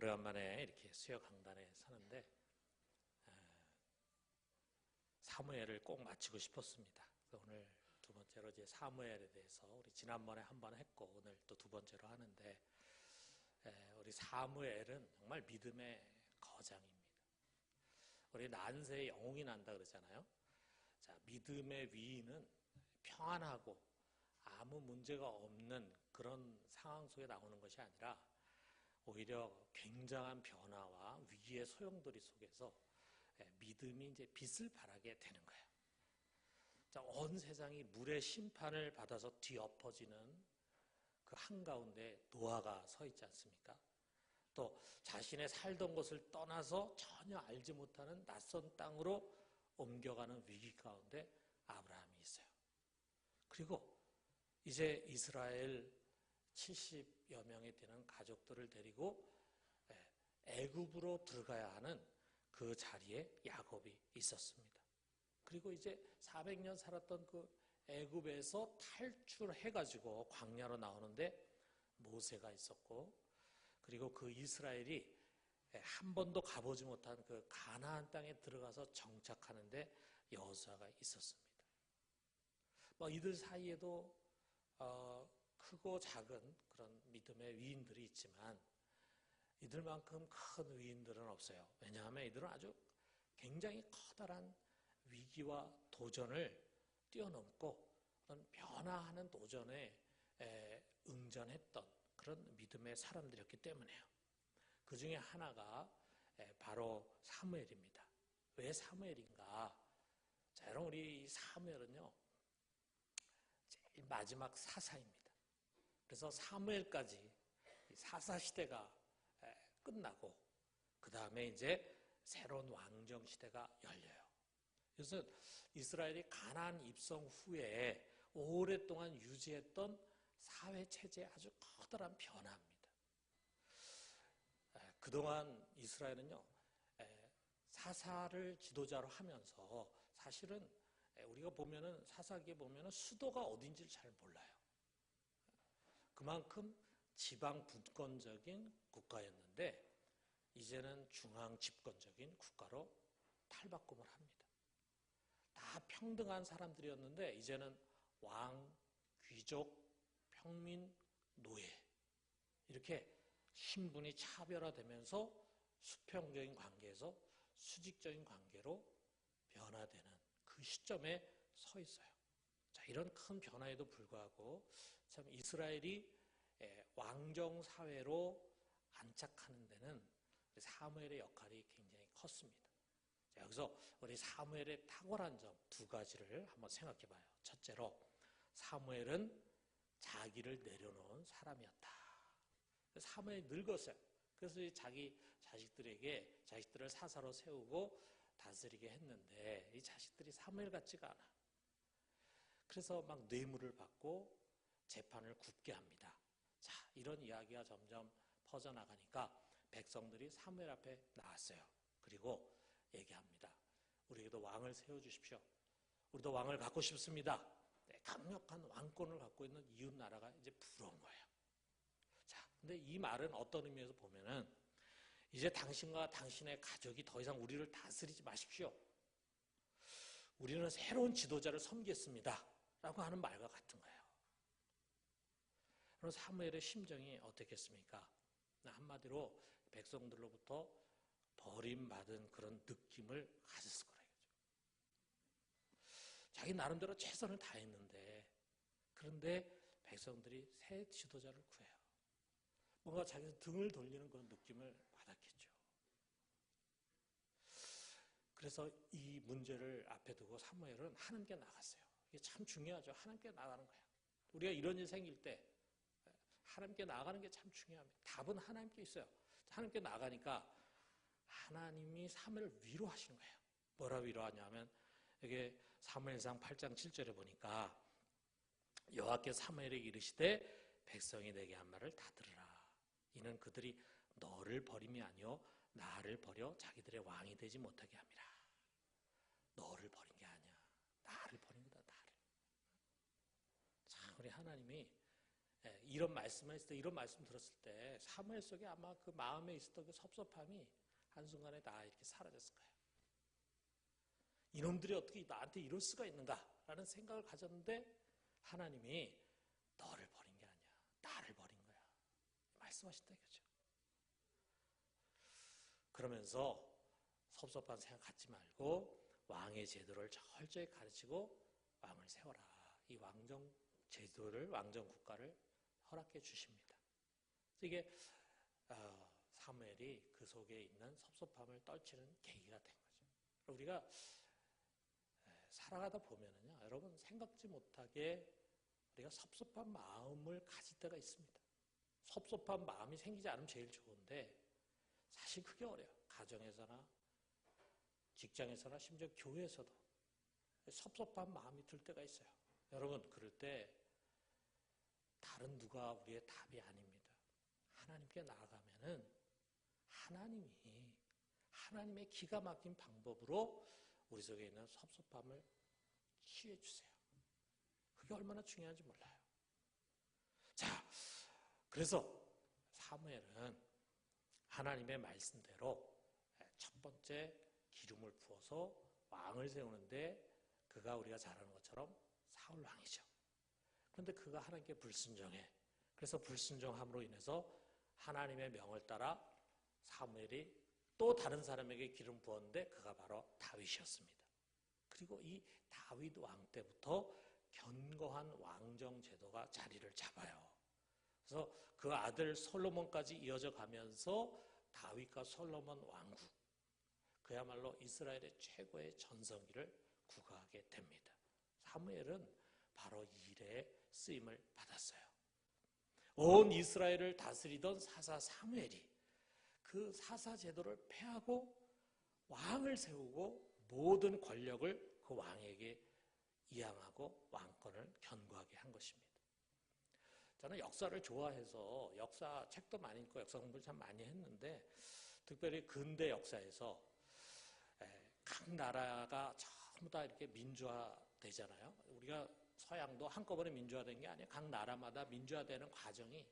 오래간만에 이렇게 수요 강단에 서는데 사무엘을 꼭 마치고 싶었습니다. 오늘 두 번째로 이제 사무엘에 대해서 우리 지난번에 한 번 했고 오늘 또 두 번째로 하는데 우리 사무엘은 정말 믿음의 거장입니다. 우리 난세에 영웅이 난다 그러잖아요. 자, 믿음의 위인은 평안하고 아무 문제가 없는 그런 상황 속에 나오는 것이 아니라 오히려 굉장한 변화와 위기의 소용돌이 속에서 믿음이 이제 빛을 발하게 되는 거예요. 자, 온 세상이 물의 심판을 받아서 뒤엎어지는 그 한가운데 노아가 서 있지 않습니까? 또 자신의 살던 곳을 떠나서 전혀 알지 못하는 낯선 땅으로 옮겨가는 위기 가운데 아브라함이 있어요. 그리고 이제 이스라엘 70여 명이 되는 가족들을 데리고 애굽으로 들어가야 하는 그 자리에 야곱이 있었습니다. 그리고 이제 400년 살았던 그 애굽에서 탈출해가지고 광야로 나오는데 모세가 있었고, 그리고 그 이스라엘이 한 번도 가보지 못한 그 가나안 땅에 들어가서 정착하는데 여호수아가 있었습니다. 이들 사이에도 크고 작은 그런 믿음의 위인들이 있지만 이들만큼 큰 위인들은 없어요. 왜냐하면 이들은 아주 굉장히 커다란 위기와 도전을 뛰어넘고 그런 변화하는 도전에 응전했던 그런 믿음의 사람들이었기 때문에요. 그 중에 하나가 바로 사무엘입니다. 왜 사무엘인가? 자, 여러분, 우리 사무엘은요, 제일 마지막 사사입니다. 그래서 사무엘까지 사사 시대가 끝나고 그 다음에 이제 새로운 왕정 시대가 열려요. 그래서 이스라엘이 가나안 입성 후에 오랫동안 유지했던 사회 체제의 아주 커다란 변화입니다. 그동안 이스라엘은요, 사사를 지도자로 하면서 사실은 우리가 보면은 사사기에 보면은 수도가 어딘지를 잘 몰라요. 그만큼 지방 분권적인 국가였는데 이제는 중앙 집권적인 국가로 탈바꿈을 합니다. 다 평등한 사람들이었는데 이제는 왕, 귀족, 평민, 노예 이렇게 신분이 차별화되면서 수평적인 관계에서 수직적인 관계로 변화되는 그 시점에 서 있어요. 자, 이런 큰 변화에도 불구하고 참 이스라엘이 왕정 사회로 안착하는 데는 사무엘의 역할이 굉장히 컸습니다. 자, 여기서 우리 사무엘의 탁월한 점 두 가지를 한번 생각해 봐요. 첫째로 사무엘은 자기를 내려놓은 사람이었다. 사무엘이 늙었어요. 그래서 자기 자식들을 사사로 세우고 다스리게 했는데 이 자식들이 사무엘 같지가 않아. 그래서 막 뇌물을 받고 재판을 굽게 합니다. 자, 이런 이야기가 점점 퍼져나가니까 백성들이 사무엘 앞에 나왔어요. 그리고 얘기합니다. 우리에게도 왕을 세워주십시오. 우리도 왕을 갖고 싶습니다. 강력한 왕권을 갖고 있는 이웃 나라가 이제 부러운 거예요. 자, 근데 이 말은 어떤 의미에서 보면은 이제 당신과 당신의 가족이 더 이상 우리를 다스리지 마십시오. 우리는 새로운 지도자를 섬기겠습니다. 라고 하는 말과 같은 거예요. 그럼 사무엘의 심정이 어떻겠습니까? 한마디로 백성들로부터 버림받은 그런 느낌을 가졌을 거라고요. 자기 나름대로 최선을 다했는데 그런데 백성들이 새 지도자를 구해요. 뭔가 자기 등을 돌리는 그런 느낌을 받았겠죠. 그래서 이 문제를 앞에 두고 사무엘은 하나님께 나갔어요. 이게 참 중요하죠. 하나님께 나가는 거예요. 우리가 이런 일 생길 때 하나님께 나가는 게 참 중요합니다. 답은 하나님께 있어요. 하나님께 나가니까 하나님이 사무엘을 위로하시는 거예요. 뭐라 위로하냐면 이게 사무엘상 8장 7절에 보니까 여호와께서 사무엘에게 이르시되 백성이 내게 한 말을 다 들으라. 이는 그들이 너를 버림이 아니요 나를 버려 자기들의 왕이 되지 못하게 함이라. 너를 버린 게 아니야. 나를 버린 거다. 나를. 참 우리 하나님이 이런 말씀을 했을 때, 이런 말씀 들었을 때 사무엘 속에 아마 그 마음에 있었던 그 섭섭함이 한순간에 다 이렇게 사라졌을 거예요. 이놈들이 어떻게 나한테 이럴 수가 있는가라는 생각을 가졌는데 하나님이 너를 버린 게 아니야. 나를 버린 거야. 말씀하신다 이거죠. 그러면서 섭섭한 생각 갖지 말고 왕의 제도를 철저히 가르치고 왕을 세워라. 이 왕정 제도를, 왕정 국가를 허락해 주십니다. 이게 사무엘이 그 속에 있는 섭섭함을 떨치는 계기가 된 거죠. 우리가 살아가다 보면은요, 여러분 생각지 못하게 우리가 섭섭한 마음을 가질 때가 있습니다. 섭섭한 마음이 생기지 않으면 제일 좋은데 사실 그게 어려워요. 가정에서나 직장에서나 심지어 교회에서도 섭섭한 마음이 들 때가 있어요. 여러분 그럴 때 다른 누가 우리의 답이 아닙니다. 하나님께 나아가면은 하나님의 기가 막힌 방법으로 우리 속에 있는 섭섭함을 치유해 주세요. 그게 얼마나 중요한지 몰라요. 자, 그래서 사무엘은 하나님의 말씀대로 첫 번째 기름을 부어서 왕을 세우는데 그가 우리가 잘 아는 것처럼 사울 왕이죠. 그런데 그가 하나님께 불순종해. 그래서 불순종함으로 인해서 하나님의 명을 따라 사무엘이 또 다른 사람에게 기름 부었는데 그가 바로 다윗이었습니다. 그리고 이 다윗 왕 때부터 견고한 왕정 제도가 자리를 잡아요. 그래서 그 아들 솔로몬까지 이어져 가면서 다윗과 솔로몬 왕국, 그야말로 이스라엘의 최고의 전성기를 구가하게 됩니다. 사무엘은 바로 이 일에 쓰임을 받았어요. 온 이스라엘을 다스리던 사사 사무엘이 그 사사 제도를 폐하고 왕을 세우고 모든 권력을 그 왕에게 이양하고 왕권을 견고하게 한 것입니다. 저는 역사를 좋아해서 역사 책도 많이 읽고 역사 공부를 참 많이 했는데 특별히 근대 역사에서 각 나라가 전부 다 이렇게 민주화되잖아요. 우리가 서양도 한꺼번에 민주화된 게 아니에요. 각 나라마다 민주화되는 과정이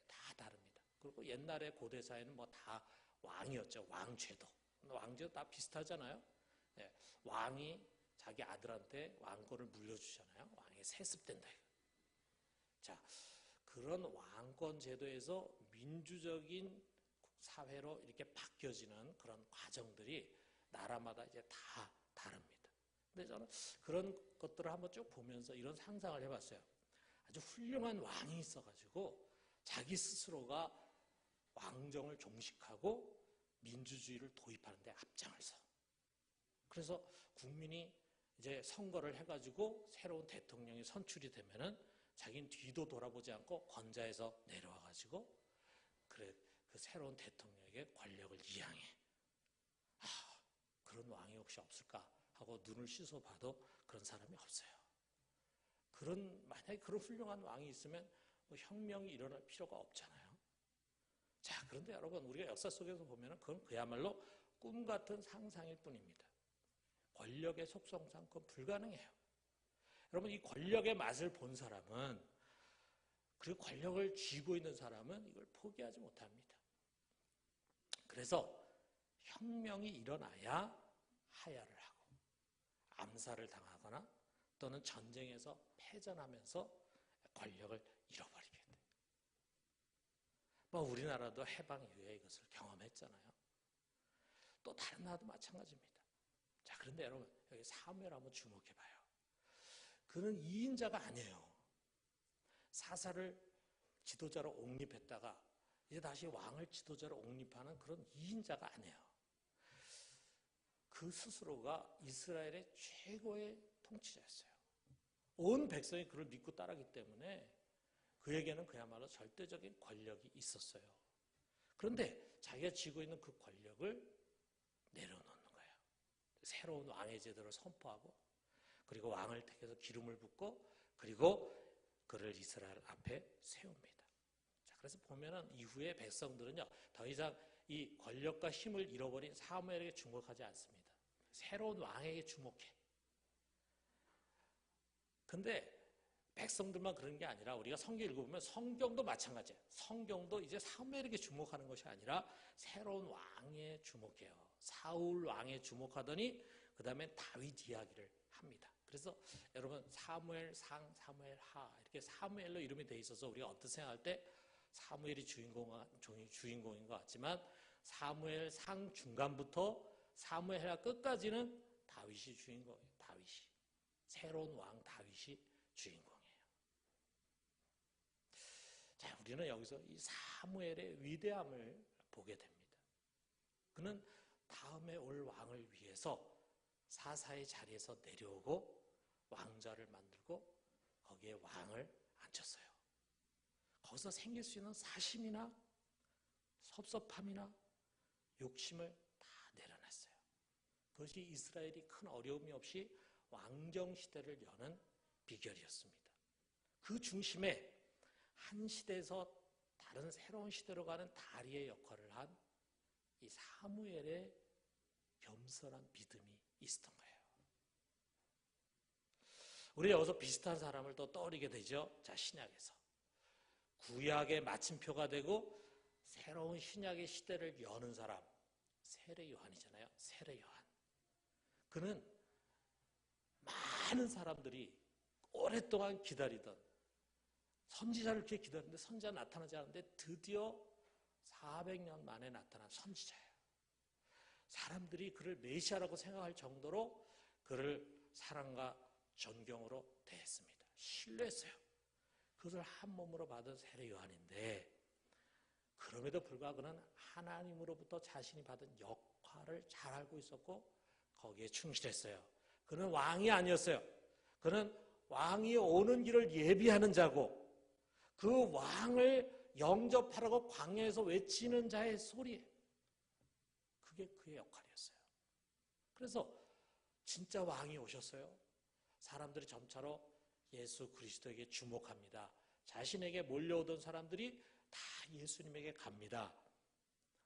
다 다릅니다. 그리고 옛날에 고대사회는 뭐 다 왕이었죠. 왕제도. 왕제도 다 비슷하잖아요. 왕이 자기 아들한테 왕권을 물려주잖아요. 왕이 세습된다. 자, 그런 왕권 제도에서 민주적인 사회로 이렇게 바뀌어지는 그런 과정들이 나라마다 이제 다 다릅니다. 근데 저는 그런 것들을 한번 쭉 보면서 이런 상상을 해봤어요. 아주 훌륭한 왕이 있어가지고 자기 스스로가 왕정을 종식하고 민주주의를 도입하는데 앞장을 서. 그래서 국민이 이제 선거를 해가지고 새로운 대통령이 선출이 되면은 자기는 뒤도 돌아보지 않고 권좌에서 내려와가지고 그래 그 새로운 대통령에게 권력을 이양해. 그런 왕이 혹시 없을까 하고 눈을 씻어봐도 그런 사람이 없어요. 만약에 그런 훌륭한 왕이 있으면 뭐 혁명이 일어날 필요가 없잖아요. 자, 그런데 여러분 우리가 역사 속에서 보면은 그건 그야말로 꿈 같은 상상일 뿐입니다. 권력의 속성상 그건 불가능해요. 여러분 이 권력의 맛을 본 사람은, 그리고 권력을 쥐고 있는 사람은 이걸 포기하지 못합니다. 그래서 혁명이 일어나야 하야를 하고 암살을 당하거나 또는 전쟁에서 패전하면서 권력을 잃어버리게 돼요. 뭐 우리나라도 해방 이후에 이것을 경험했잖아요. 또 다른 나라도 마찬가지입니다. 자, 그런데 여러분 여기 사무엘 한번 주목해봐요. 그는 2인자가 아니에요. 사사를 지도자로 옹립했다가 이제 다시 왕을 지도자로 옹립하는 그런 2인자가 아니에요. 그 스스로가 이스라엘의 최고의 통치자였어요. 온 백성이 그를 믿고 따르기 때문에 그에게는 그야말로 절대적인 권력이 있었어요. 그런데 자기가 쥐고 있는 그 권력을 내려놓는 거예요. 새로운 왕의 제도를 선포하고 그리고 왕을 택해서 기름을 붓고 그리고 그를 이스라엘 앞에 세웁니다. 자, 그래서 보면은 이후에 백성들은요 더 이상 이 권력과 힘을 잃어버린 사무엘에게 주목하지 않습니다. 새로운 왕에게 주목해. 근데 백성들만 그런 게 아니라 우리가 성경 읽어보면 성경도 마찬가지예요. 성경도 이제 사무엘에게 주목하는 것이 아니라 새로운 왕에 주목해요. 사울 왕에 주목하더니 그 다음에 다윗 이야기를 합니다. 그래서 여러분 사무엘 상, 사무엘 하 이렇게 사무엘로 이름이 돼 있어서 우리가 어떻게 생각할 때 사무엘이 주인공인 것 같지만 사무엘 상 중간부터 사무엘 하 끝까지는 다윗이 주인공이에요. 다윗이. 새로운 왕 다윗이 주인공이에요. 자, 우리는 여기서 이 사무엘의 위대함을 보게 됩니다. 그는 다음에 올 왕을 위해서 사사의 자리에서 내려오고 왕좌를 만들고 거기에 왕을 앉혔어요. 거기서 생길 수 있는 사심이나 섭섭함이나 욕심을 다 내려놨어요. 그것이 이스라엘이 큰 어려움이 없이 왕정 시대를 여는 비결이었습니다. 그 중심에 한 시대에서 다른 새로운 시대로 가는 다리의 역할을 한 이 사무엘의 겸손한 믿음이 있었던 거예요. 우리 여기서 비슷한 사람을 또 떠올리게 되죠. 자, 신약에서 구약의 마침표가 되고 새로운 신약의 시대를 여는 사람, 세례 요한이잖아요. 세례 요한. 그는 많은 사람들이 오랫동안 기다리던 선지자를 이렇게 기다렸는데 선지자 나타나지 않는데 드디어 400년 만에 나타난 선지자예요. 사람들이 그를 메시아라고 생각할 정도로 그를 사랑과 존경으로 대했습니다. 신뢰했어요. 그것을 한 몸으로 받은 세례 요한인데 그럼에도 불구하고 그는 하나님으로부터 자신이 받은 역할을 잘 알고 있었고 거기에 충실했어요. 그는 왕이 아니었어요. 그는 왕이 오는 길을 예비하는 자고 그 왕을 영접하라고 광야에서 외치는 자의 소리, 그게 그의 역할이었어요. 그래서 진짜 왕이 오셨어요. 사람들이 점차로 예수 그리스도에게 주목합니다. 자신에게 몰려오던 사람들이 다 예수님에게 갑니다.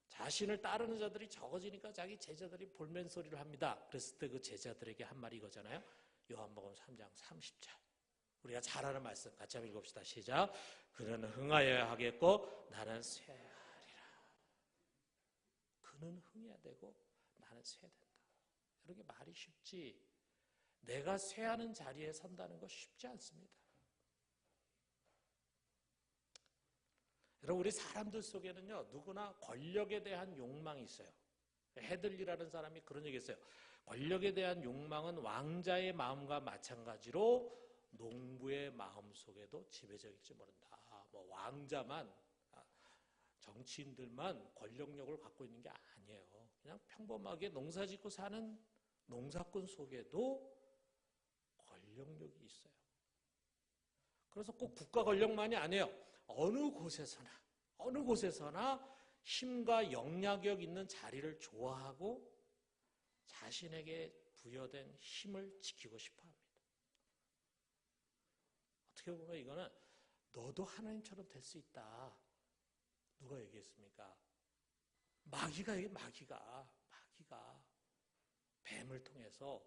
자신을 따르는 자들이 적어지니까 자기 제자들이 볼멘소리를 합니다. 그랬을 때 그 제자들에게 한 말이 이거잖아요. 요한복음 3장 30절. 우리가 잘 아는 말씀 같이 한번 읽읍시다. 시작. 그는 흥하여야 하겠고 나는 쇠하리라. 그는 흥해야 되고 나는 쇠야 된다. 이렇게 말이 쉽지 내가 쇠하는 자리에 선다는 거 쉽지 않습니다. 여러분 우리 사람들 속에는요 누구나 권력에 대한 욕망이 있어요. 헤들리라는 사람이 그런 얘기했어요. 권력에 대한 욕망은 왕자의 마음과 마찬가지로 농부의 마음 속에도 지배적일지 모른다. 뭐 왕자만 정치인들만 권력력을 갖고 있는 게 아니에요. 그냥 평범하게 농사짓고 사는 농사꾼 속에도 권력력이 있어요. 그래서 꼭 국가 권력만이 아니에요. 어느 곳에서나 힘과 영향력 있는 자리를 좋아하고 자신에게 부여된 힘을 지키고 싶어 합니다. 어떻게 보면 이거는 너도 하나님처럼 될 수 있다. 누가 얘기했습니까? 마귀가 뱀을 통해서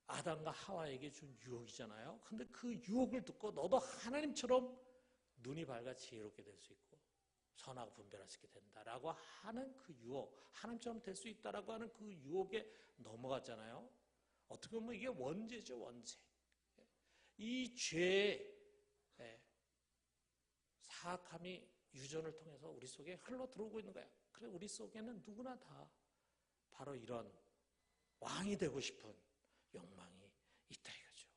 아담과 하와에게 준 유혹이잖아요. 근데 그 유혹을 듣고 너도 하나님처럼 눈이 밝아 지혜롭게 될 수 있고 선하고 분별할 수 있게 된다라고 하는 그 유혹, 하나님처럼 될 수 있다라고 하는 그 유혹에 넘어갔잖아요. 어떻게 보면 이게 원죄죠, 원죄. 이 죄의 사악함이 유전을 통해서 우리 속에 흘러 들어오고 있는 거야. 그래 우리 속에는 누구나 다 바로 이런 왕이 되고 싶은 욕망이 있다 이거죠.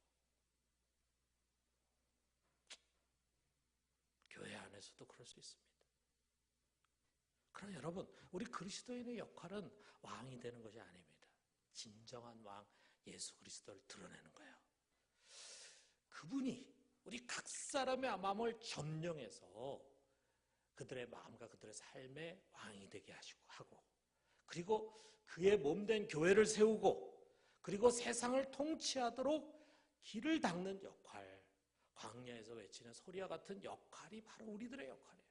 교회 안에서도 그럴 수 있습니다. 그러나 여러분 우리 그리스도인의 역할은 왕이 되는 것이 아닙니다. 진정한 왕 예수 그리스도를 드러내는 거예요. 그분이 우리 각 사람의 마음을 점령해서 그들의 마음과 그들의 삶의 왕이 되게 하고 그리고 그의 몸된 교회를 세우고 그리고 세상을 통치하도록 길을 닦는 역할, 광야에서 외치는 소리와 같은 역할이 바로 우리들의 역할이에요.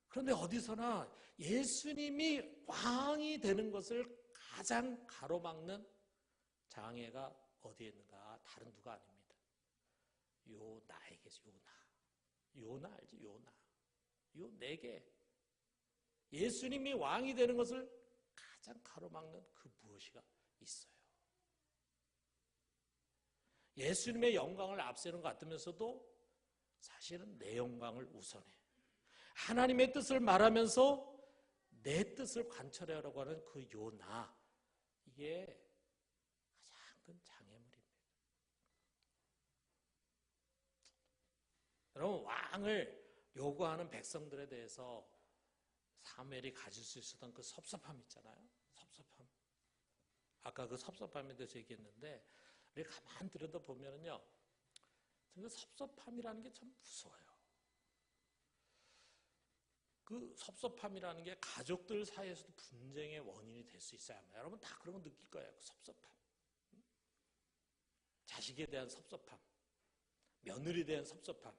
그런데 어디서나 예수님이 왕이 되는 것을 가장 가로막는 장애가 어디에 있는가? 다른 누가 아닙니다. 요나에게서 요나 알지? 요나. 요 4개. 예수님이 왕이 되는 것을 가장 가로막는 그 무엇이가 있어요. 예수님의 영광을 앞세우는 것 같으면서도 사실은 내 영광을 우선해. 하나님의 뜻을 말하면서 내 뜻을 관철하라고 하는 그 요나, 이게 가장 큰 장애물입니다. 여러분, 왕을 요구하는 백성들에 대해서 사무엘이 가질 수 있었던 그 섭섭함 있잖아요. 섭섭함. 아까 그 섭섭함에 대해서 얘기했는데 우리 가만 들여다보면요, 그 섭섭함이라는 게 참 무서워요. 그 섭섭함이라는 게 가족들 사이에서도 분쟁의 원인이 될 수 있어요. 아마 여러분 다 그런 거 느낄 거예요. 그 섭섭함. 자식에 대한 섭섭함, 며느리에 대한 섭섭함,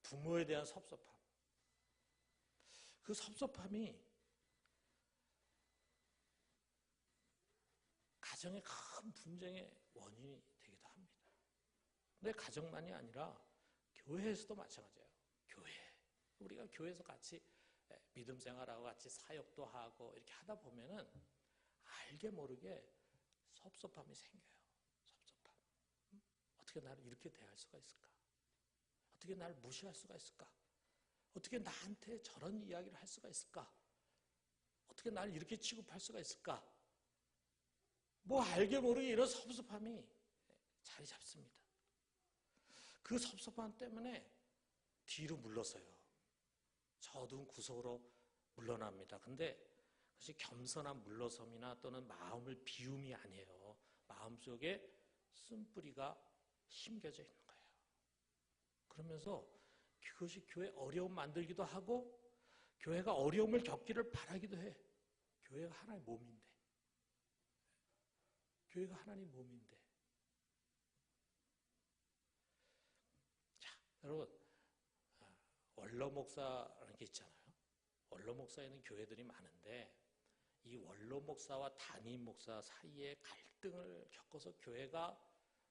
부모에 대한 섭섭함. 그 섭섭함이 가정의 큰 분쟁의 원인이 되기도 합니다. 근데 가정만이 아니라 교회에서도 마찬가지예요. 교회. 우리가 교회에서 같이 믿음 생활하고 같이 사역도 하고 이렇게 하다 보면은 알게 모르게 섭섭함이 생겨요. 섭섭함. 어떻게 나를 이렇게 대할 수가 있을까? 어떻게 나를 무시할 수가 있을까? 어떻게 나한테 저런 이야기를 할 수가 있을까? 어떻게 나를 이렇게 취급할 수가 있을까? 뭐 알게 모르게 이런 섭섭함이 자리 잡습니다. 그 섭섭함 때문에 뒤로 물러서요. 저 어두운 구석으로 물러납니다. 근데 그것이 겸손한 물러섬이나 또는 마음을 비움이 아니에요. 마음속에 쓴뿌리가 심겨져 있는 거예요. 그러면서 그것이 교회 어려움 만들기도 하고 교회가 어려움을 겪기를 바라기도 해. 교회가 하나의 몸인데. 교회가 하나님 몸인데. 자, 여러분, 원로 목사라는 게 있잖아요. 원로 목사에 있는 교회들이 많은데 이 원로 목사와 담임 목사 사이에 갈등을 겪어서 교회가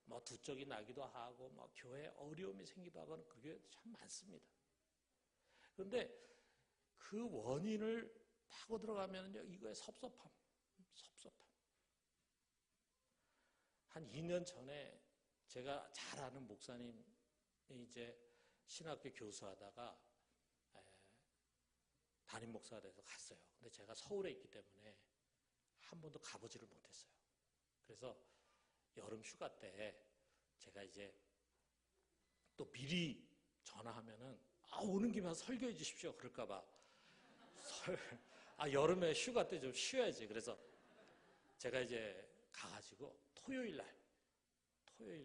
뭐 두쪽이 나기도 하고 뭐 교회에 어려움이 생기도 하고는 그게 참 많습니다. 그런데 그 원인을 파고 들어가면요, 이거의 섭섭함. 한 2년 전에 제가 잘 아는 목사님이 이제 신학교 교수하다가 담임 목사가 돼서 갔어요. 근데 제가 서울에 있기 때문에 한 번도 가보지를 못했어요. 그래서 여름 휴가 때 제가 이제 또 미리 전화하면은 오는 김에 설교해 주십시오. 그럴까봐. 여름에 휴가 때 좀 쉬어야지. 그래서 제가 이제 가가지고 토요일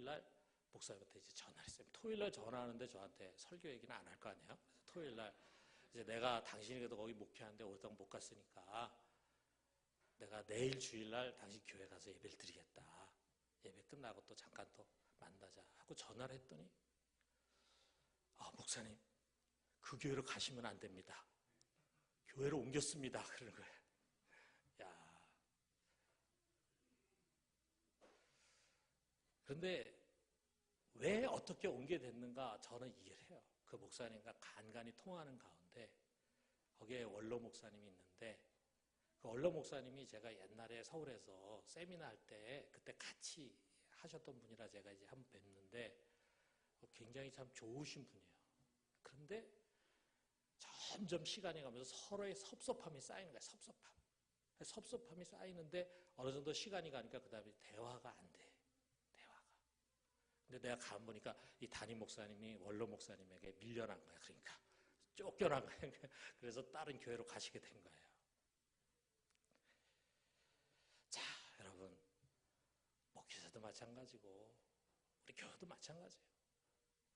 날 목사님한테 이제 전화를 했어요. 토요일 날 전화하는데 저한테 설교 얘기는 안 할 거 아니에요. 그래서 토요일 날 이제 내가 당신이 그래도 거기 목회하는데 오랫동안 못 갔으니까 내가 내일 주일날 당신 교회 가서 예배를 드리겠다. 예배 끝나고 또 잠깐 또 만나자 하고 전화를 했더니 목사님 그 교회로 가시면 안 됩니다. 교회로 옮겼습니다. 그러는 거예요. 야. 그런데 왜 어떻게 옮게 됐는가 저는 이해를 해요. 그 목사님과 간간히 통화하는 가운데 거기에 원로 목사님이 있는데 그 원로 목사님이 제가 옛날에 서울에서 세미나 할 때 그때 같이 하셨던 분이라 제가 이제 한번 뵀는데 굉장히 참 좋으신 분이에요. 그런데 점점 시간이 가면서 서로의 섭섭함이 쌓이는 거예요. 섭섭함이 쌓이는데 어느 정도 시간이 가니까 그 다음에 대화가 안 돼. 근데 내가 가보니까 이 담임 목사님이 원로 목사님에게 밀려난 거야. 그러니까 쫓겨난 거야. 그래서 다른 교회로 가시게 된 거예요. 자, 여러분, 목회자도 마찬가지고 우리 교회도 마찬가지예요.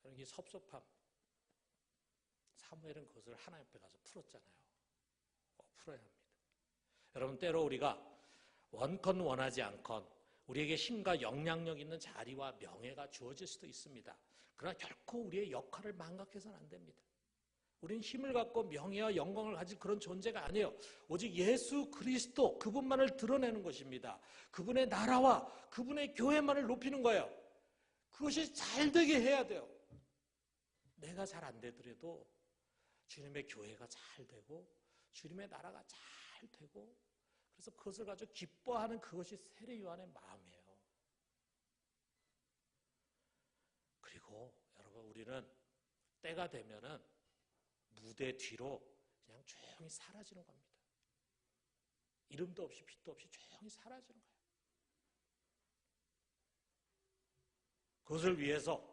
여러분, 이 섭섭함, 사무엘은 그것을 하나님 앞에 가서 풀었잖아요. 풀어야 합니다. 여러분, 때로 우리가 원컨 원하지 않건 우리에게 힘과 영향력 있는 자리와 명예가 주어질 수도 있습니다. 그러나 결코 우리의 역할을 망각해서는 안 됩니다. 우리는 힘을 갖고 명예와 영광을 가진 그런 존재가 아니에요. 오직 예수 그리스도 그분만을 드러내는 것입니다. 그분의 나라와 그분의 교회만을 높이는 거예요. 그것이 잘 되게 해야 돼요. 내가 잘 안 되더라도 주님의 교회가 잘 되고 주님의 나라가 잘 되고 그래서 그것을 가지고 기뻐하는 그것이 세례 요한의 마음이에요. 그리고 여러분 우리는 때가 되면은 무대 뒤로 그냥 조용히 사라지는 겁니다. 이름도 없이 빛도 없이 조용히 사라지는 거예요. 그것을 위해서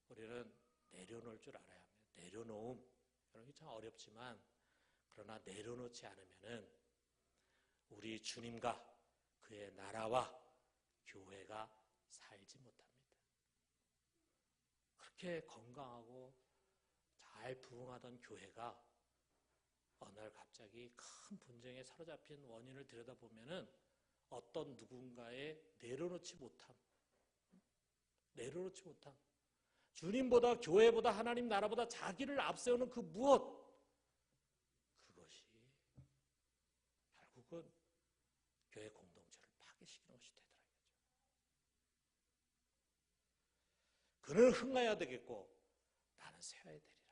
우리는 내려놓을 줄 알아야 합니다. 내려놓음. 여러분 참 어렵지만 그러나 내려놓지 않으면은 우리 주님과 그의 나라와 교회가 살지 못합니다. 그렇게 건강하고 잘 부흥하던 교회가 어느 날 갑자기 큰 분쟁에 사로잡힌 원인을 들여다보면은 어떤 누군가의 내려놓지 못함, 주님보다 교회보다 하나님 나라보다 자기를 앞세우는 그 무엇, 그것이 결국은 교회 공동체를 파괴시키는 것이 되더라고요. 그는 흥하여야 되겠고 나는 세워야 되리라.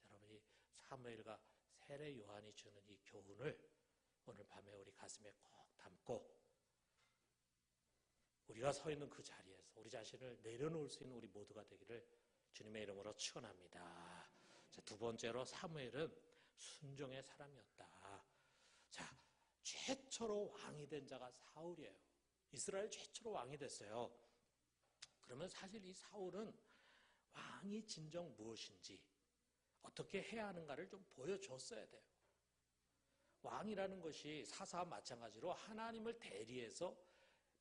여러분이 사무엘과 세례 요한이 주는 이 교훈을 오늘 밤에 우리 가슴에 꼭 담고 우리가 서 있는 그 자리에서 우리 자신을 내려놓을 수 있는 우리 모두가 되기를 주님의 이름으로 축원합니다. 자, 두 번째로 사무엘은 순종의 사람이었다. 자, 최초로 왕이 된 자가 사울이에요. 이스라엘 최초로 왕이 됐어요. 그러면 사실 이 사울은 왕이 진정 무엇인지 어떻게 해야 하는가를 좀 보여줬어야 돼요. 왕이라는 것이 사사와 마찬가지로 하나님을 대리해서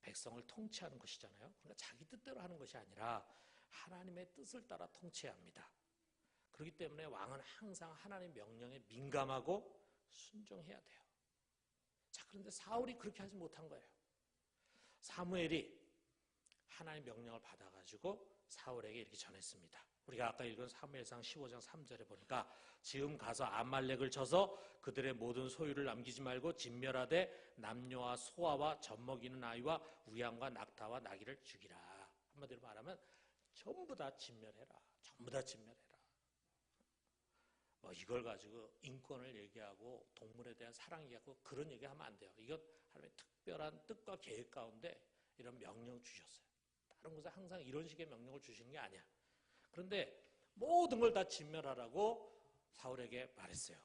백성을 통치하는 것이잖아요. 그러니까 자기 뜻대로 하는 것이 아니라 하나님의 뜻을 따라 통치해야 합니다. 그렇기 때문에 왕은 항상 하나님의 명령에 민감하고 순종해야 돼요. 자, 그런데 사울이 그렇게 하지 못한 거예요. 사무엘이 하나님의 명령을 받아가지고 사울에게 이렇게 전했습니다. 우리가 아까 읽은 사무엘상 15장 3절에 보니까 지금 가서 아말렉을 쳐서 그들의 모든 소유를 남기지 말고 진멸하되 남녀와 소아와 젖먹이는 아이와 우양과 낙타와 나귀를 죽이라. 한마디로 말하면 전부 다 진멸해라. 전부 다 진멸해라. 이걸 가지고 인권을 얘기하고 동물에 대한 사랑 얘기하고 그런 얘기하면 안 돼요. 이건 하나님의 특별한 뜻과 계획 가운데 이런 명령 주셨어요. 다른 곳에 항상 이런 식의 명령을 주시는 게 아니야. 그런데 모든 걸 다 진멸하라고 사울에게 말했어요.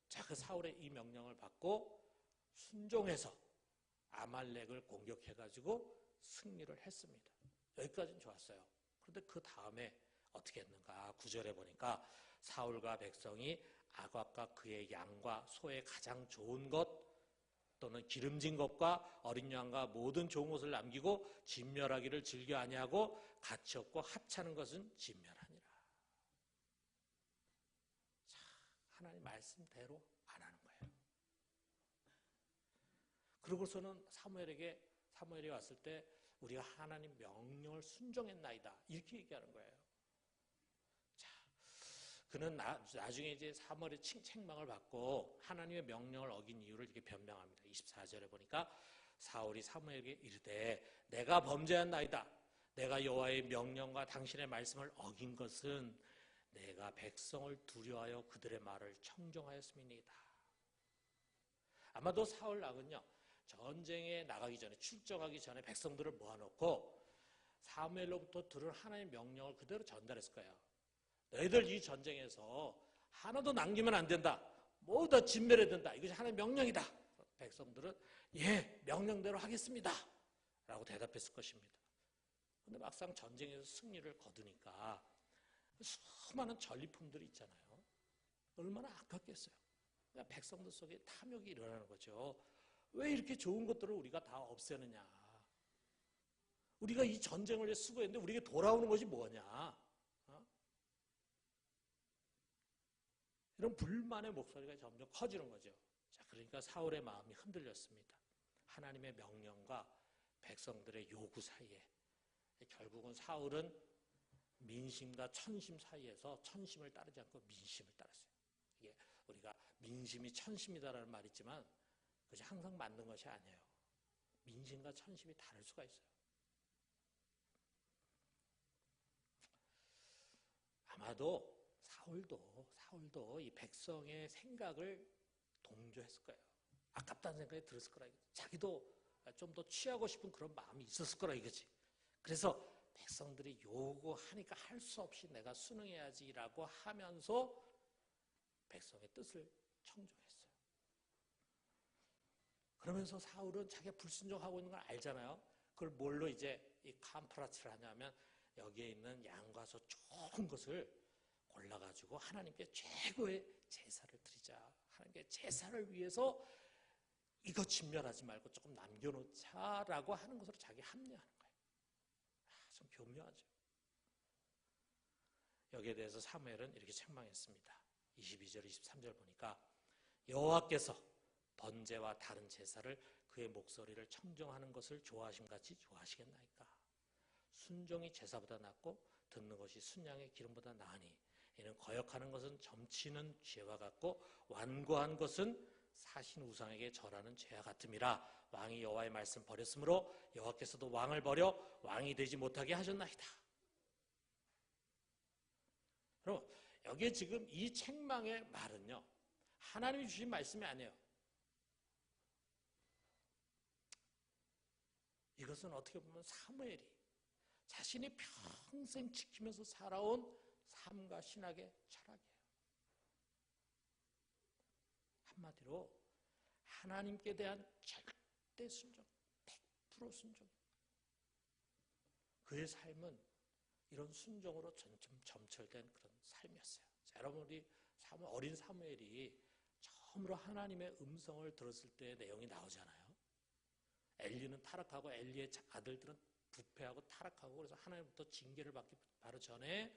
자, 그 사울의 이 명령을 받고 순종해서 아말렉을 공격해가지고 승리를 했습니다. 여기까지는 좋았어요. 그런데 그 다음에 어떻게 했는가? 9절에 보니까 사울과 백성이 아각과 그의 양과 소의 가장 좋은 것 또는 기름진 것과 어린 양과 모든 좋은 것을 남기고 진멸하기를 즐겨 아니하고 가치 없고 하찮은 것은 진멸하니라. 자, 하나님 말씀대로 안 하는 거예요. 그러고서는 사무엘이 왔을 때 우리가 하나님 명령을 순종했나이다 이렇게 얘기하는 거예요. 자, 그는 나중에 이제 사무엘의 책망을 받고 하나님의 명령을 어긴 이유를 이렇게 변명합니다. 24절에 보니까 사울이 사무엘에게 이르되 내가 범죄한나이다. 내가 여호와의 명령과 당신의 말씀을 어긴 것은 내가 백성을 두려워하여 그들의 말을 청종하였음이니이다. 아마도 사울 왕은요 전쟁에 나가기 전에 출정하기 전에 백성들을 모아놓고 사무엘로부터 들은 하나님의 명령을 그대로 전달했을 거예요. 너희들 이 전쟁에서 하나도 남기면 안 된다. 모두 다 진멸해야 된다. 이것이 하나님의 명령이다. 백성들은 예, 명령대로 하겠습니다. 라고 대답했을 것입니다. 그런데 막상 전쟁에서 승리를 거두니까 수많은 전리품들이 있잖아요. 얼마나 아깝겠어요. 그러니까 백성들 속에 탐욕이 일어나는 거죠. 왜 이렇게 좋은 것들을 우리가 다 없애느냐. 우리가 이 전쟁을 위해 수고했는데 우리에게 돌아오는 것이 뭐냐. 이런 불만의 목소리가 점점 커지는 거죠. 자, 그러니까 사울의 마음이 흔들렸습니다. 하나님의 명령과 백성들의 요구 사이에 결국은 사울은 민심과 천심 사이에서 천심을 따르지 않고 민심을 따랐어요. 이게 우리가 민심이 천심이다라는 말이 있지만 그것이 항상 맞는 것이 아니에요. 민심과 천심이 다를 수가 있어요. 아마도 사울도 이 백성의 생각을 동조했을 거예요. 아깝다는 생각이 들었을 거라 이거지. 자기도 좀 더 취하고 싶은 그런 마음이 있었을 거라 이거지. 그래서 백성들이 요구하니까 할 수 없이 내가 순응해야지라고 하면서 백성의 뜻을 청종했어요. 그러면서 사울은 자기가 불순종하고 있는 걸 알잖아요. 그걸 뭘로 이제 이 캄프라치를 하냐면 여기에 있는 양과 소 좋은 것을 골라가지고 하나님께 최고의 제사를 드리자. 하나님께 제사를 위해서 이거 진멸하지 말고 조금 남겨놓자라고 하는 것으로 자기 합리화하는 거예요. 좀 교묘하죠. 여기에 대해서 사무엘은 이렇게 책망했습니다. 22절, 23절 보니까 여호와께서 번제와 다른 제사를 그의 목소리를 청정하는 것을 좋아하심같이 좋아하시겠나이까. 순종이 제사보다 낫고 듣는 것이 순양의 기름보다 나으니 이는 거역하는 것은 점치는 죄와 같고 완고한 것은 사신 우상에게 절하는 죄와 같음이라. 왕이 여호와의 말씀 버렸으므로 여호와께서도 왕을 버려 왕이 되지 못하게 하셨나이다. 여러분, 여기에 지금 이 책망의 말은요, 하나님이 주신 말씀이 아니에요. 이것은 어떻게 보면 사무엘이 자신이 평생 지키면서 살아온 삶과 신학의 철학이에요. 한마디로 하나님께 대한 절대 순종, 100% 순종. 그의 삶은 이런 순종으로 점철된 그런 삶이었어요. 자, 여러분, 우리 어린 사무엘이 처음으로 하나님의 음성을 들었을 때의 내용이 나오잖아요. 엘리는 타락하고 엘리의 아들들은 부패하고 타락하고 그래서 하나님부터 징계를 받기 바로 전에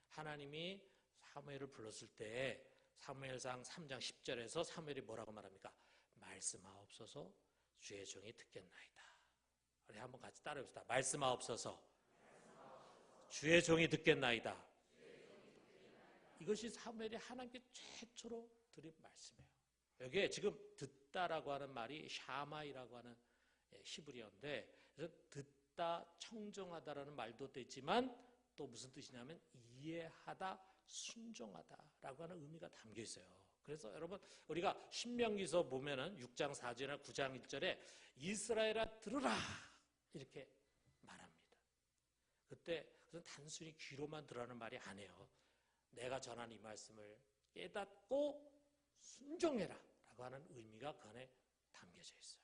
하나님이 사무엘을 불렀을 때 사무엘상 3장 10절에서 사무엘이 뭐라고 말합니까? 말씀하옵소서 주의 종이 듣겠나이다. 우리 한번 같이 따라해봅시다. 말씀하옵소서 주의 종이 듣겠나이다. 이것이 사무엘이 하나님께 최초로 드린 말씀이에요. 여기에 지금 듣다라고 하는 말이 샤마이라고 하는 히브리어인데, 그래서 듣다, 청정하다라는 말도 되지만 또 무슨 뜻이냐면 이해하다, 순종하다라고 하는 의미가 담겨 있어요. 그래서 여러분, 우리가 신명기서 보면은 6장 4절이나 9장 1절에 이스라엘아 들으라 이렇게 말합니다. 그때 그것은 단순히 귀로만 들으라는 말이 아니에요. 내가 전한 이 말씀을 깨닫고 순종해라 라고 하는 의미가 그 안에 담겨져 있어요.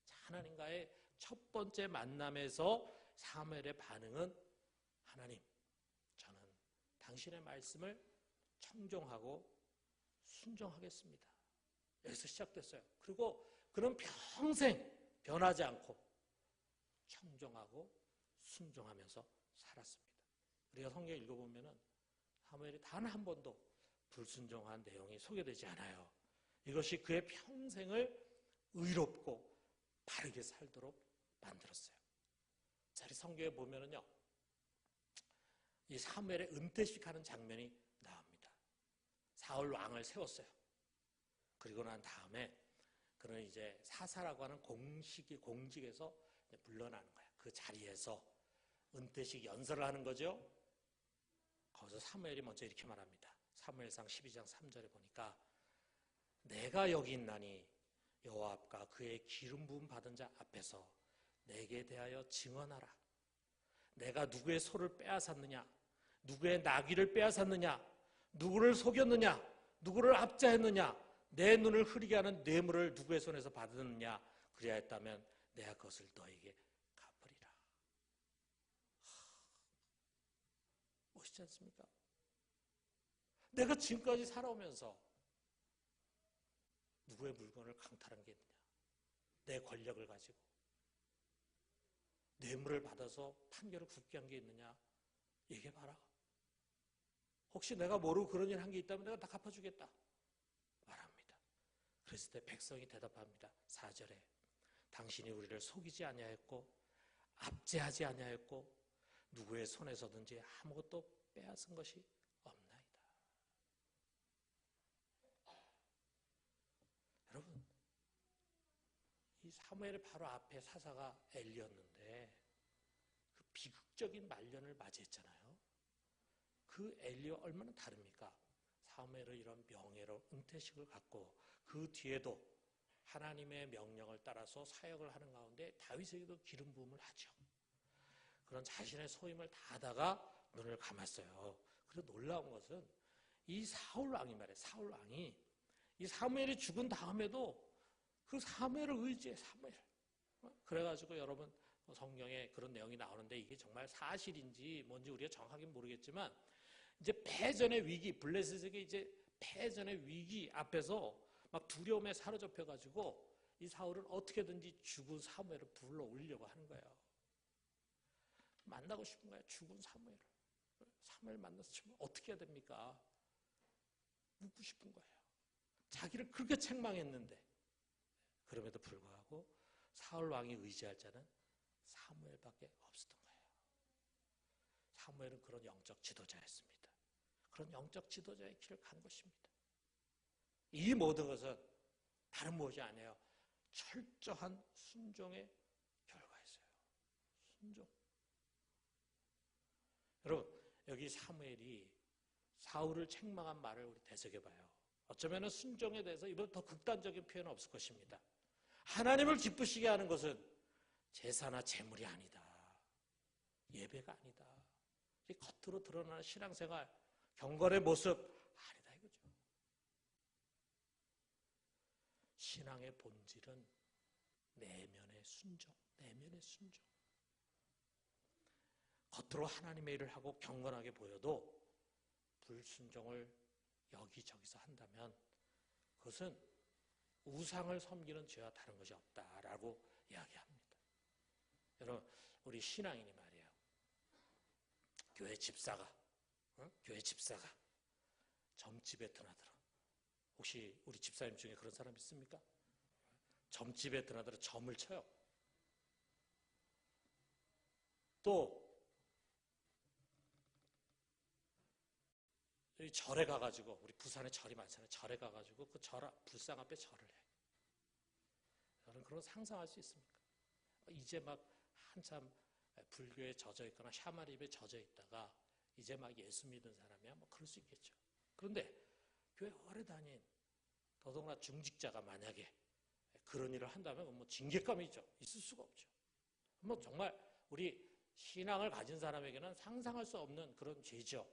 자, 하나님과의 첫 번째 만남에서 사무엘의 반응은 하나님, 저는 당신의 말씀을 청종하고 순종하겠습니다. 여기서 시작됐어요. 그리고 그는 평생 변하지 않고 청종하고 순종하면서 살았습니다. 우리가 성경 읽어보면은 사무엘이 단 한 번도 불순종한 내용이 소개되지 않아요. 이것이 그의 평생을 의롭고 바르게 살도록 만들었어요. 자, 우리 성경에 보면은요, 이 사무엘의 은퇴식 하는 장면이 나옵니다. 사울 왕을 세웠어요. 그리고 난 다음에 그는 이제 사사라고 하는 공직에서 물러나는 거야. 그 자리에서 은퇴식 연설을 하는 거죠. 거기서 사무엘이 먼저 이렇게 말합니다. 사무엘상 12장 3절에 보니까 내가 여기 있나니 여호와 앞과 그의 기름 부음 받은 자 앞에서 내게 대하여 증언하라. 내가 누구의 소를 빼앗았느냐, 누구의 나귀를 빼앗았느냐, 누구를 속였느냐, 누구를 압제했느냐, 내 눈을 흐리게 하는 뇌물을 누구의 손에서 받았느냐, 그리하였다면 내가 그것을 너에게 갚으리라. 멋있지 않습니까? 내가 지금까지 살아오면서 누구의 물건을 강탈한 게 있느냐, 내 권력을 가지고 뇌물을 받아서 판결을 굳게 한 게 있느냐, 얘기해봐라. 혹시 내가 모르고 그런 일 한 게 있다면 내가 다 갚아주겠다 말합니다. 그랬을 때 백성이 대답합니다. 4절에 당신이 우리를 속이지 아니하였고 압제하지 아니하였고 누구의 손에서든지 아무것도 빼앗은 것이 없나이다. 여러분, 이 사무엘의 바로 앞에 사사가 엘리였는데 그 비극적인 말년을 맞이했잖아요. 그 그 엘리와 얼마나 다릅니까? 사무엘의 이런 명예로운 은퇴식을 갖고 그 뒤에도 하나님의 명령을 따라서 사역을 하는 가운데 다윗에게도 기름 부음을 하죠. 그런 자신의 소임을 다하다가 눈을 감았어요. 그리고 놀라운 것은 이 사울 왕이 말이에요. 사울 왕이 이 사무엘이 죽은 다음에도 그 사무엘을 의지해. 사무엘. 그래가지고 여러분 성경에 그런 내용이 나오는데 이게 정말 사실인지 뭔지 우리가 정확하게 모르겠지만 이제 패전의 위기, 블레셋에게 이제 패전의 위기 앞에서 막 두려움에 사로잡혀가지고 이 사울은 어떻게든지 죽은 사무엘을 불러올리려고 하는 거예요. 만나고 싶은 거예요. 죽은 사무엘을. 사무엘 만나서 지금 어떻게 해야 됩니까? 묻고 싶은 거예요. 자기를 그렇게 책망했는데 그럼에도 불구하고 사울 왕이 의지할 자는 사무엘밖에 없었던 거예요. 사무엘은 그런 영적 지도자였습니다. 그런 영적 지도자의 길을 간 것입니다. 이 모든 것은 다른 무엇이 아니에요. 철저한 순종의 결과였어요. 순종. 여러분, 여기 사무엘이 사울을 책망한 말을 우리 되새겨봐요. 어쩌면 순종에 대해서 이보다 더 극단적인 표현은 없을 것입니다. 하나님을 기쁘시게 하는 것은 제사나 제물이 아니다. 예배가 아니다. 겉으로 드러나는 신앙생활, 경건의 모습 아니다 이거죠. 신앙의 본질은 내면의 순종, 내면의 순종. 겉으로 하나님의 일을 하고 경건하게 보여도 불순종을 여기저기서 한다면 그것은 우상을 섬기는 죄와 다른 것이 없다라고 이야기합니다. 여러분, 우리 신앙인이 말이에요. 교회 집사가 점집에 드나들어. 혹시 우리 집사님 중에 그런 사람 있습니까? 점집에 드나들어 점을 쳐요. 또 여기 절에 가가지고, 우리 부산에 절이 많잖아요. 절에 가가지고 그 불상 앞에 절을 해. 여러분 그런 거 상상할 수 있습니까? 이제 막 한참 불교에 젖어 있거나 샤머니즘에 젖어 있다가 이제 막 예수 믿은 사람이야 뭐 그럴 수 있겠죠. 그런데 교회 오래 다닌 더더구나 중직자가 만약에 그런 일을 한다면 뭐 징계감이죠. 있을 수가 없죠. 뭐 정말 우리 신앙을 가진 사람에게는 상상할 수 없는 그런 죄죠.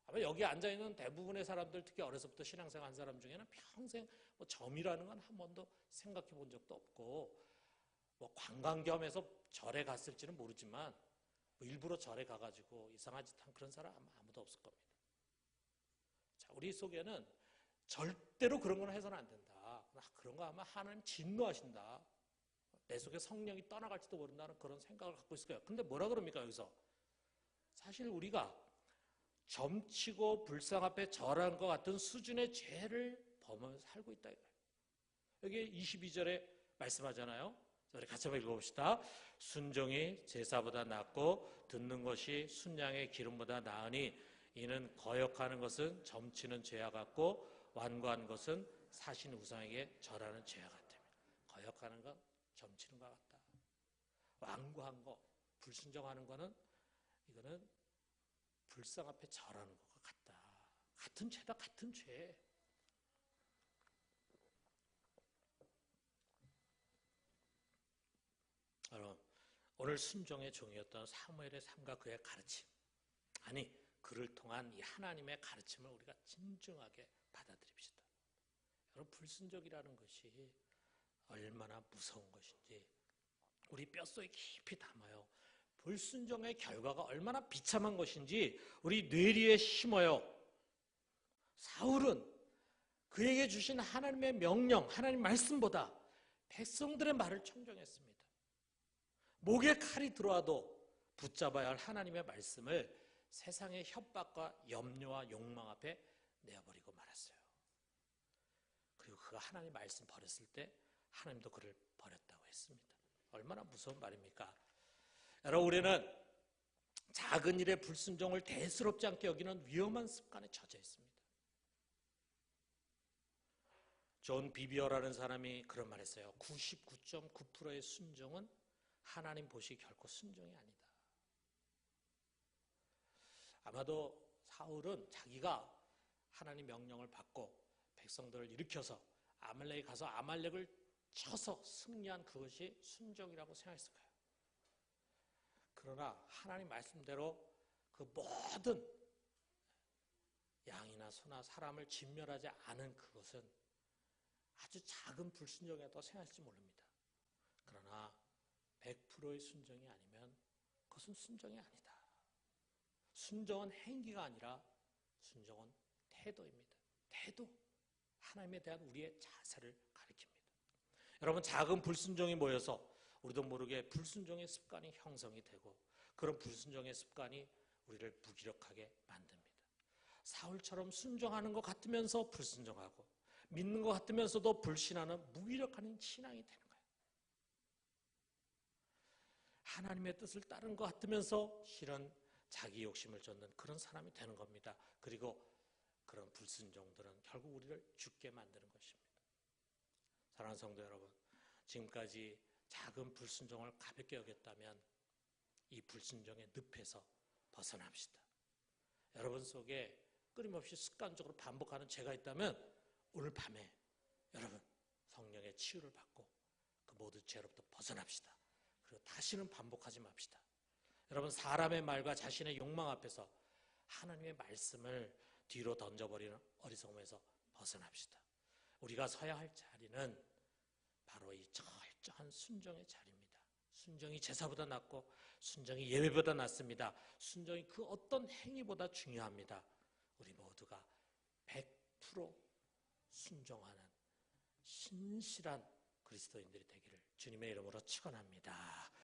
아마 여기 앉아있는 대부분의 사람들, 특히 어려서부터 신앙생활 한 사람 중에는 평생 뭐 점이라는 건 한 번도 생각해 본 적도 없고, 뭐 관광 겸해서 절에 갔을지는 모르지만 뭐 일부러 절에 가가지고 이상한 짓 한 그런 사람 아마 아무도 없을 겁니다. 자, 우리 속에는 절대로 그런 건 해서는 안 된다. 그런 거 아마 하나님 진노하신다. 내 속에 성령이 떠나갈지도 모른다는 그런 생각을 갖고 있을 거예요. 근데 뭐라 그럽니까 여기서? 사실 우리가 점치고 불상 앞에 절한 것 같은 수준의 죄를 범하면서 살고 있다. 여기 22절에 말씀하잖아요. 우리 같이 한번 읽어봅시다. 순종이 제사보다 낫고 듣는 것이 순양의 기름보다 나으니 이는 거역하는 것은 점치는 죄와 같고 완고한 것은 사신 우상에게 절하는 죄와 같으며. 거역하는 건 점치는 것 같다. 완고한 거, 불순종하는 거는 이거는 불상 앞에 절하는 것과 같다. 같은 죄다, 같은 죄. 여러분, 오늘 순종의 종이었던 사무엘의 삶과 그의 가르침, 아니 그를 통한 이 하나님의 가르침을 우리가 진중하게 받아들입시다. 여러분, 불순종이라는 것이 얼마나 무서운 것인지 우리 뼛속에 깊이 담아요. 불순종의 결과가 얼마나 비참한 것인지 우리 뇌리에 심어요. 사울은 그에게 주신 하나님의 명령, 하나님 말씀보다 백성들의 말을 청정했습니다. 목에 칼이 들어와도 붙잡아야 할 하나님의 말씀을 세상의 협박과 염려와 욕망 앞에 내어버리고 말았어요. 그리고 그가 하나님 말씀 버렸을 때 하나님도 그를 버렸다고 했습니다. 얼마나 무서운 말입니까? 여러분, 우리는 작은 일에 불순종을 대수롭지 않게 여기는 위험한 습관에 젖어 있습니다. 존 비비어라는 사람이 그런 말했어요. 99.9%의 순종은 하나님 보시기 결코 순종이 아니다. 아마도 사울은 자기가 하나님 명령을 받고 백성들을 일으켜서 아말렉에 가서 아말렉을 쳐서 승리한 그것이 순종이라고 생각했을 거예요. 그러나 하나님 말씀대로 그 모든 양이나 소나 사람을 진멸하지 않은 그것은 아주 작은 불순종이라고 생각할지 모릅니다. 그러나 100%의 순종이 아니면 그것은 순종이 아니다. 순종은 행기가 아니라 순종은 태도입니다. 태도. 하나님에 대한 우리의 자세를 가리킵니다. 여러분, 작은 불순종이 모여서 우리도 모르게 불순종의 습관이 형성이 되고 그런 불순종의 습관이 우리를 무기력하게 만듭니다. 사울처럼 순종하는 것 같으면서 불순종하고 믿는 것 같으면서도 불신하는 무기력한 신앙이 되는 거예요. 하나님의 뜻을 따른 것 같으면서 실은 자기 욕심을 쫓는 그런 사람이 되는 겁니다. 그리고 그런 불순종들은 결국 우리를 죽게 만드는 것입니다. 사랑하는 성도 여러분, 지금까지 작은 불순종을 가볍게 여겼다면 이 불순종의 늪에서 벗어납시다. 여러분 속에 끊임없이 습관적으로 반복하는 죄가 있다면 오늘 밤에 여러분 성령의 치유를 받고 그 모든 죄로부터 벗어납시다. 그리고 다시는 반복하지 맙시다. 여러분, 사람의 말과 자신의 욕망 앞에서 하나님의 말씀을 뒤로 던져버리는 어리석음에서 벗어납시다. 우리가 서야 할 자리는 바로 이 철저한 순종의 자리입니다. 순종이 제사보다 낫고 순종이 예배보다 낫습니다. 순종이 그 어떤 행위보다 중요합니다. 우리 모두가 100% 순종하는 신실한 그리스도인들이 되기를 주님의 이름으로 축원합니다.